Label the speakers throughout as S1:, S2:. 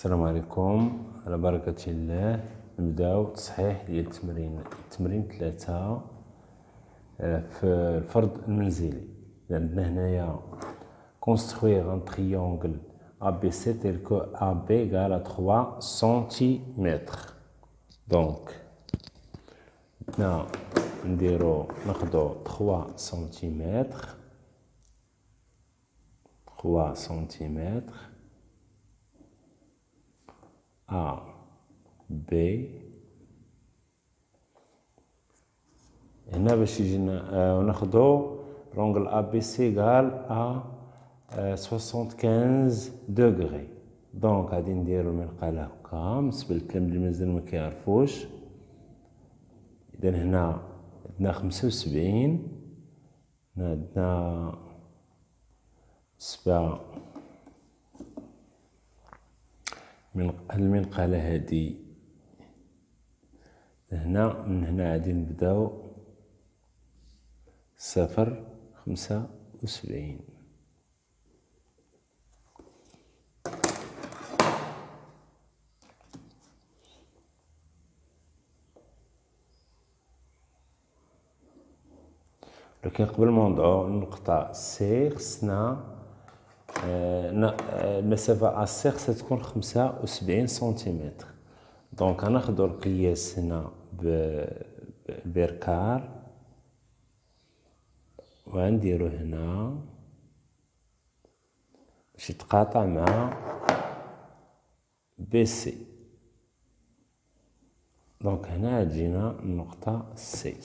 S1: السلام عليكم على بركة الله. نبداو تصحيح ديال التمرين 3 في الفرض المنزلي. عندنا هنايا construire un triangle ABC tel que AB égale à 3 cm. donc هنا ناخدو 3 cm 3 cm A, B. هنا باش يجينا ناخدو l'angle ABC égale à 75 degrés. دونك غادي نديرو المنقلة هكا بالنسبة للتلاميذ اللي مازال ما كيعرفوش. إذا هنا عندنا 75، هنا عندنا بالنسبة من المنقلة هادي هنا، من هنا غادي نبداو 0.75. لكن قبل ما نضعو النقطة سي خصنا المسافة أسي خصها تكون 75 سنتيمتر. دونك غناخدو القياس هنا بالبركار وغنديرو هنا باش يتقاطع مع بي سي. دونك هنا تجينا النقطة سي.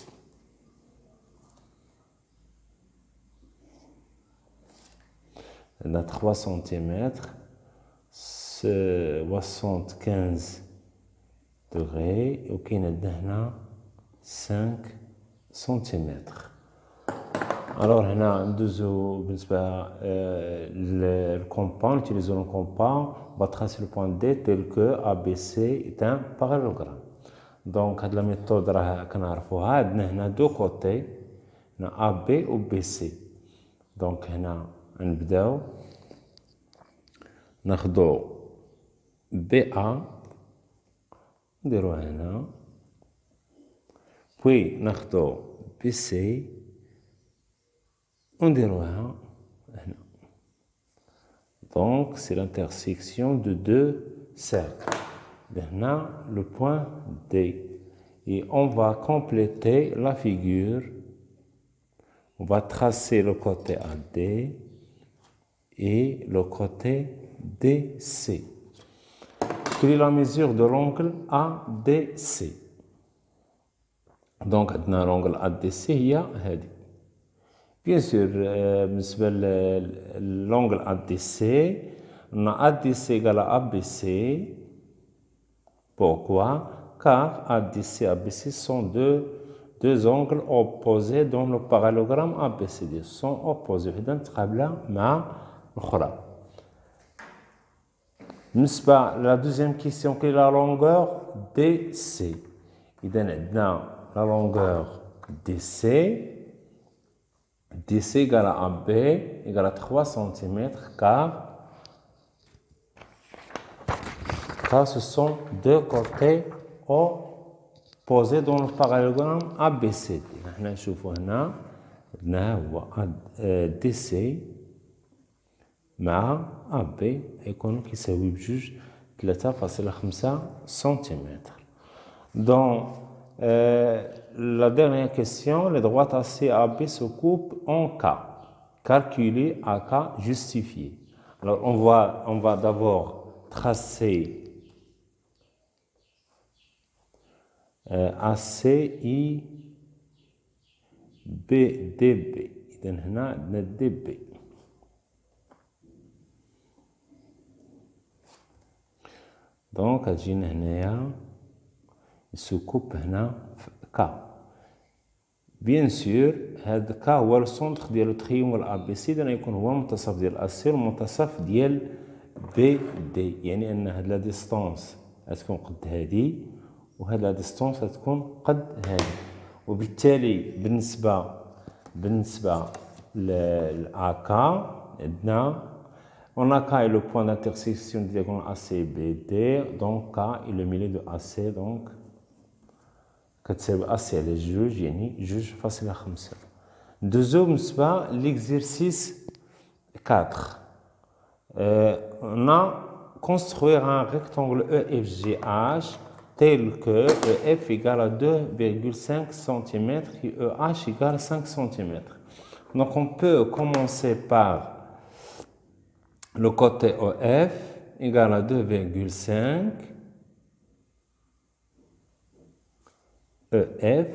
S1: عندنا 3 سنتيمتر 75 degrés وكاين عندنا هنا 5 سنتيمتر. الوغ هنا ندوزو بالنسبة للكومبا، نوتيليزو الكومبا با تراسي لو بوان دي تيل كو ABC est un parallélogramme. دونك هاد لا ميثود راه كنعرفوها. عندنا هنا دو كوتي، هنا AB و BC. دونك هنا نبداو ناخدو BA نديروها هنا، بوي ناخدو BC ونديروها هنا. donc c'est l'intersection de deux cercles. هنا le point D et on va compléter la figure. On va tracer le côté AD et le côté DC. Quelle est la mesure de l'angle ADC? donc عندنا l'angle ADC هي هذه. bien sûr بالنسبة l'angle ADC on a ADC égale à ABC. pourquoi? car ADC et ABC sont deux angles opposés dans le parallélogramme ABCD. sont opposés وحدة متقابلة مع الأخرى. بالنسبة la deuxième question, quelle est la longueur DC? إذا عندنا la longueur DC égale à AB égale à 3 cm car ce sont deux côtés opposés dans le parallélogramme ABCD. هنا نشوفوا هنا عندنا هو DC مع AB يكون كيساوي بجوج 3.5 سنتيمتر. Dans la dernière question, les droites AC et AB se coupent en K. Calculer AK justifié. Alors on va d'abord tracer AC et BDB. إذا هنا عندنا DB. دونك غتجينا هنايا يسوكوب هنا في كا. بيان سور هاد كا هو السونتر ديال التريونغل ا بي سي. اذا يكون هو المنتصف ديال ا سي والمنتصف ديال بي دي. يعني ان هاد لا ديستونس غتكون قد هادي وهاد لا ديستونس غتكون قد هادي. وبالتالي بالنسبة للأكا عندنا On a K est le point d'intersection du diagonale ACBD, donc K est le milieu de AC, donc كتساوي AC على جوج يعني 2.5. Deuxième بالنسبة l'exercice 4. On a construire un rectangle EFGH tel que EF égale à 2,5 cm et EH égale à 5 cm. Donc on peut commencer par le côté EF égale à 2,5 EF,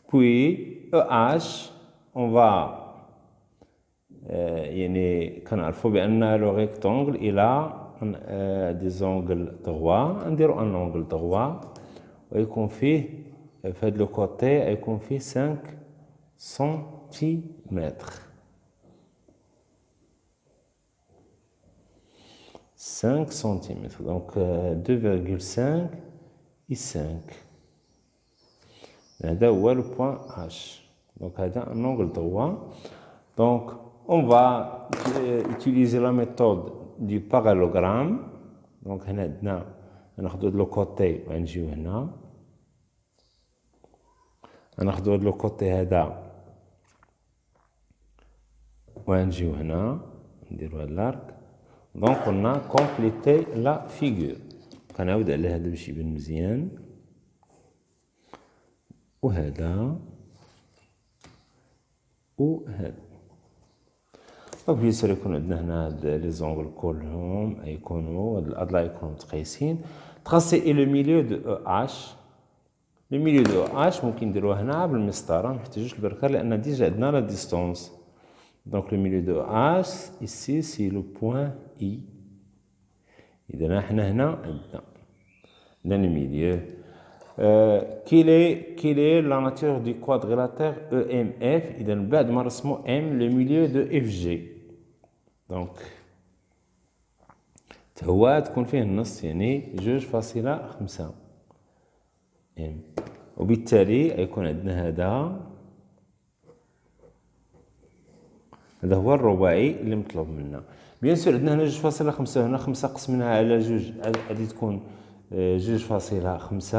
S1: puis EH, on va يعني كنعرفوا بأن le rectangle il a des angles droits, نديرو un angle droit ويكون فيه في هذا لو كوتي يكون فيه 5 سنتيمتر. 5 cm, donc 2,5 et 5. هذا هو le point H. Donc هذا un angle droit. Donc on va utiliser la méthode du parallélogramme. Donc هنا عندنا ناخذ لو كوتي ونجيو هنا. ناخذ لو كوتي هذا ونجيو هنا نديرو هاد الارك. Donc on a complété la figure. كنعاود على هذا باش يبان مزيان. وهذا وهذا. دونك بيان سور يكون عندنا هنا هاد لي زونغل كلهم يكونوا هاد الاضلاع يكونوا متقيسين. تراسي اي لو ميليو دو اش. لو ميليو دو اش ممكن نديروه هنا بالمسطره، محتاجوش البركه لان ديجا عندنا لا ديستونس. Donc le milieu de H, ici, c'est le point I. إذا احنا هنا عندنا le milieu. Quelle est la nature du quadrilatère EMF? إذا بعد ما نرسمو M le milieu de FG. Donc هو تكون فيه النص يعني 2.5 M. وبالتالي يكون عندنا هذا هو الرباعي اللي مطلوب منا. بيان سور عندنا هنا 2.5 هنا 5 قسمناها على 2 غادي تكون 2.5.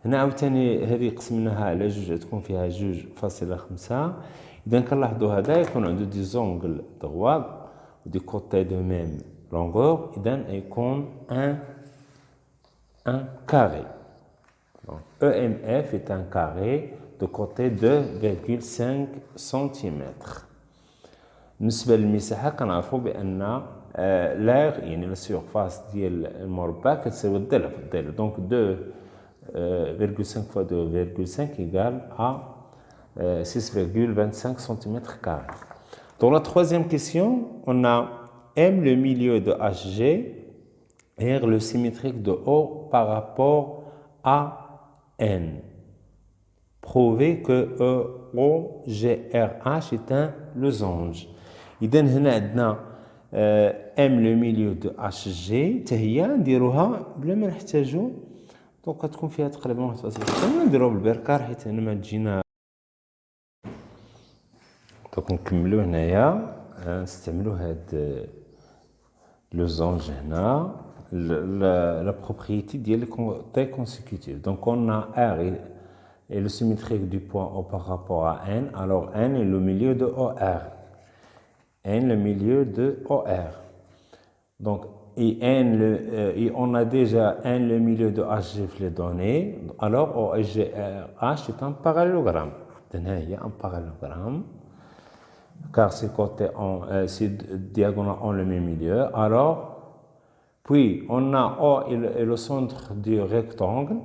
S1: هنا عاوتاني هذه قسمناها على 2 تكون فيها 2.5. اذا كنلاحظوا هذا يكون عنده دي زونغل droit ودي كوتي دو ميم لونغور، اذا يكون un carré. Donc EMF est un carré de côté 2,5 cm. بالنسبه للمساحه كنعرفوا بان لاغ يعني لا سيرفاس ديال المربع كتساوي الضلع في الضلع. دونك 2,5 fois 2,5 égale à 6,25 cm². Dans la troisième question, on a M le milieu de HG et R le symétrique de O par rapport à N. Prouvez que EOGRH est un losange. إذا هنا عندنا M le milieu de HG حتى هي نديروها بلا ما نحتاجو. دونك غتكون فيها تقريبا 1.5 نديروها بالبركار حيت هنا ما تجينا. دونك نكملو هنايا نستعملو هاد لوزونج هنا la propriété ديال les côtés consécutifs. Donc on a R et le symétrique du point O par rapport à N. Alors N est le milieu de OR. N le milieu de OR. Donc et on a déjà N le milieu de HG les données. Alors OGRH est un parallélogramme. Il y a un parallélogramme car ces diagonales ont le même milieu. Alors puis on a O et le centre du rectangle.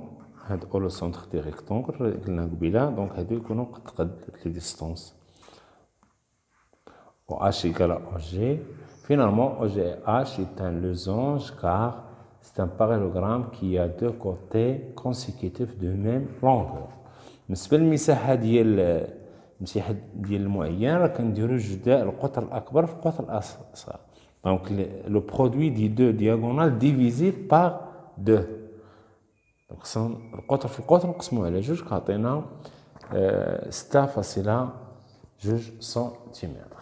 S1: هذا هو لو سونتر دي ريكتونغل قلنا قبيله. دونك هادو يكونوا قد لي ديستونس و H égale à OG. Finalement OGH est un losange car c'est un parallélogramme qui a deux côtés consécutifs de même longueur. بالنسبه للمساحه ديال المعين راه كنديرو جداء القطر الاكبر في القطر الاصغر. دونك لو برودوي دي دو دياغونال ديفيزي بار 2. دونك القطر في القطر نقسموه على 2 كيعطينا 6.2 سنتيمتر.